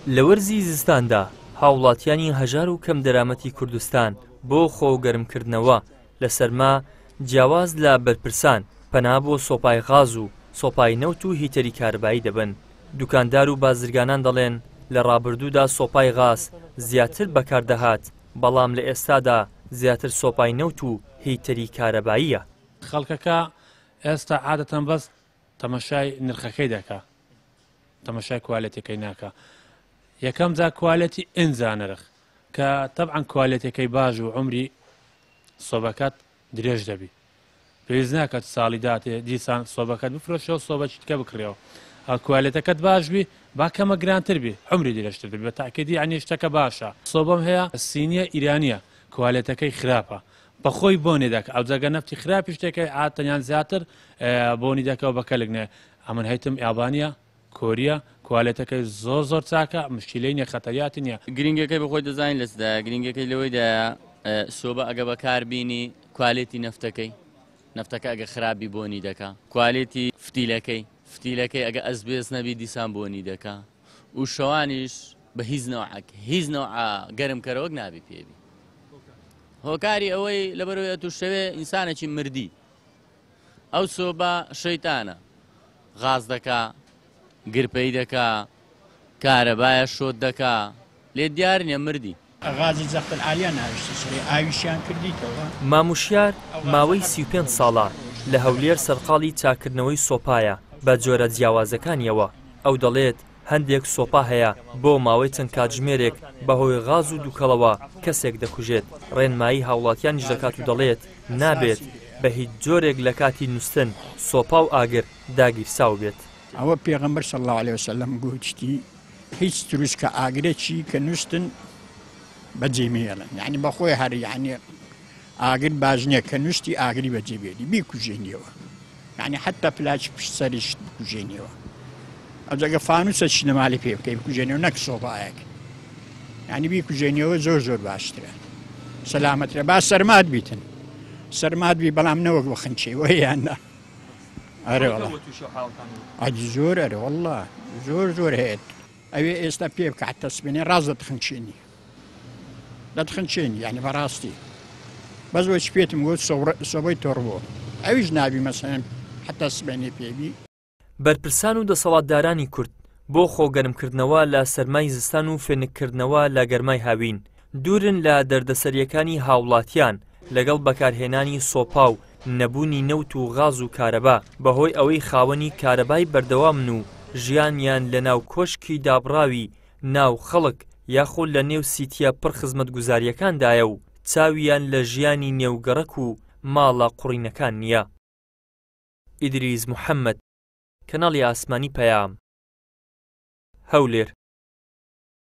لە وەرزی زستاندا هاوڵاتیانی هەژار و کەم دەرامەتی کوردستان بۆ خۆگەرمکردنەوە لە سەرما جیاواز لە بەرپرسان پەنا بۆ سۆپای غاز و سۆپای نەوت و هیتەری کارەبایی دەبن. دوکاندار و بازرگانان دەڵێن لە ڕابردوودا سۆپای غاز زیاتر بەکاردەهات، بەڵام لە ئێستادا زیاتر سۆپای نەوت و هیتەری کارەباییە. خەڵکەکە ئێستا عادەتەن بەس تەماشای نرخەکەی دەکا، تەماشای کوالێتەکەی ناکە. یەکەم جا کوالێتی ئینجا نرخ کە تەبعەن کوالێتەکەی باش و عمری سۆبەکەت درێژ دەبی. پێویست ناکات ساڵی داتێ دیسان سۆبەکەت بفرۆشەوە سۆبەکە بکڕێەوە. کوالێتەکەت باش بی با کەمە گرانتر بی، عمری درێژتر دەبی. بە تاکیدی عنی شتەکە باشە. سۆبەم هەیە سینیە ئیرانیە، کوالێتەکەی خراپە. بەخۆی بۆنی دەکە ئەو جەگە نەفتی خراپی شتێکی ئاتەنیان زیاتر بۆنی دەکەەوە بەکەلگنێ. ئەمن هەیتم یابانیە، کۆریە، کوالێتەکەی زۆر چاکە، مشکلەی نیە، خەتەریاتی نییە. گرنگەکەی بەخۆی دەزانین لەسدا گرنگەکەی لەوەیدا سۆبە ئەگە بەکار بینی کوالێتی نەفتەکەی، نەفتەکە ئەگە خراپی بۆنی دەکا، کوالێتی فتیلەکەی ئەگە ئەسبێز نەبی دیسان بۆنی دەکا و شەوانیش بە هیچ نەوع گەرمکەرەوەک نابی پێبی. هۆکاری ئەوەی لەبەرەوەی تووشەوێ ئینسانێکی مردی. ئەو سۆبە شەیتانە، غاز دەکا، گرپەی دەکا، کارەبایە شۆت دەکا، لێ دیار نیە مردی. غازی زەختل ئالیان ناویشتە سەری ئاویشیان کردیتەوە. ماموشیار ماوەی 35 ساڵە لە هەولێر سەرقاڵی چاکردنەوەی سۆپایە بە جۆرە جیاوازەکانیەوە. ئەو دەڵێت هەندێک سۆپا هەیە بۆ ماوەی چەند کاتژمێرێک بەهۆی غاز و دووکەڵەوە کەسێک دەکوژێت. ڕێنمایی هاوڵاتیانیش دەکات و دەڵێت نابێت بە هیچ جۆرێک لە کاتی نووستن سۆپا و ئاگر داگیرساو بێت. ئەوە پێغەمبەر صلی الله علیه وسلم گوتی هیچ تروسکە ئاگرێکی کە نووستن بەجێمێڵن، یعنی بەخۆی هەر یعنی ئاگر باش نییە کە نووستی ئاگری بەجێبێنی بیکوژێنیەوە، یعنی حتا پلاچ پشت سەریش بکوژێنیەوە. ئەو جەگە فانوسە چنەمالی پێ بکەی بکوژێنەوە نەک سۆپایەک، یعنی بیکوژێنیەوە زۆر باشترە، سەلامەترە. با سەرمات بیتن، سەرمات بی بەڵام نەوەک بە خنچەوە یاننا. ئەرێ وەڵا ئەجی زۆر ئەرێ وەڵا زۆر هەیە. ئەوێ ئێستا پێ بکە حتا سبێنێ ڕاست دەتخنچێنی یعنی بەڕاستی. بەس بۆ چ پێتم گوت سۆبەی تۆڕ بۆ ئەویش نابی مەسەڵەن حتا سبێنێ پێبی. بەرپرسان و دەسەڵاتدارانی کورد بۆ خۆگەرمکردنەوە لە سەرمای زستان و فێنکردنەوە لە گەرمای هاوین دوورن لە دەردەسەریەکانی هاوڵاتیان لەگەڵ بەکارهێنانی سۆپا و نەبوونی نەوت و غاز و کارەبا بەهۆی ئەوەی خاوەنی کارەبای بەردەوامن و ژیانیان لە ناو کۆشکی دابڕاوی ناو خەڵک یاخۆ لە نێو سیتیە پڕ خزمەتگوزاریەکاندایە و چاویان لە ژیانی نێوگەڕەک و ماڵە قوڕینەکان نییە. ئیدریس محەممەد، کەناڵی ئاسمانی پەیام، هەولێر.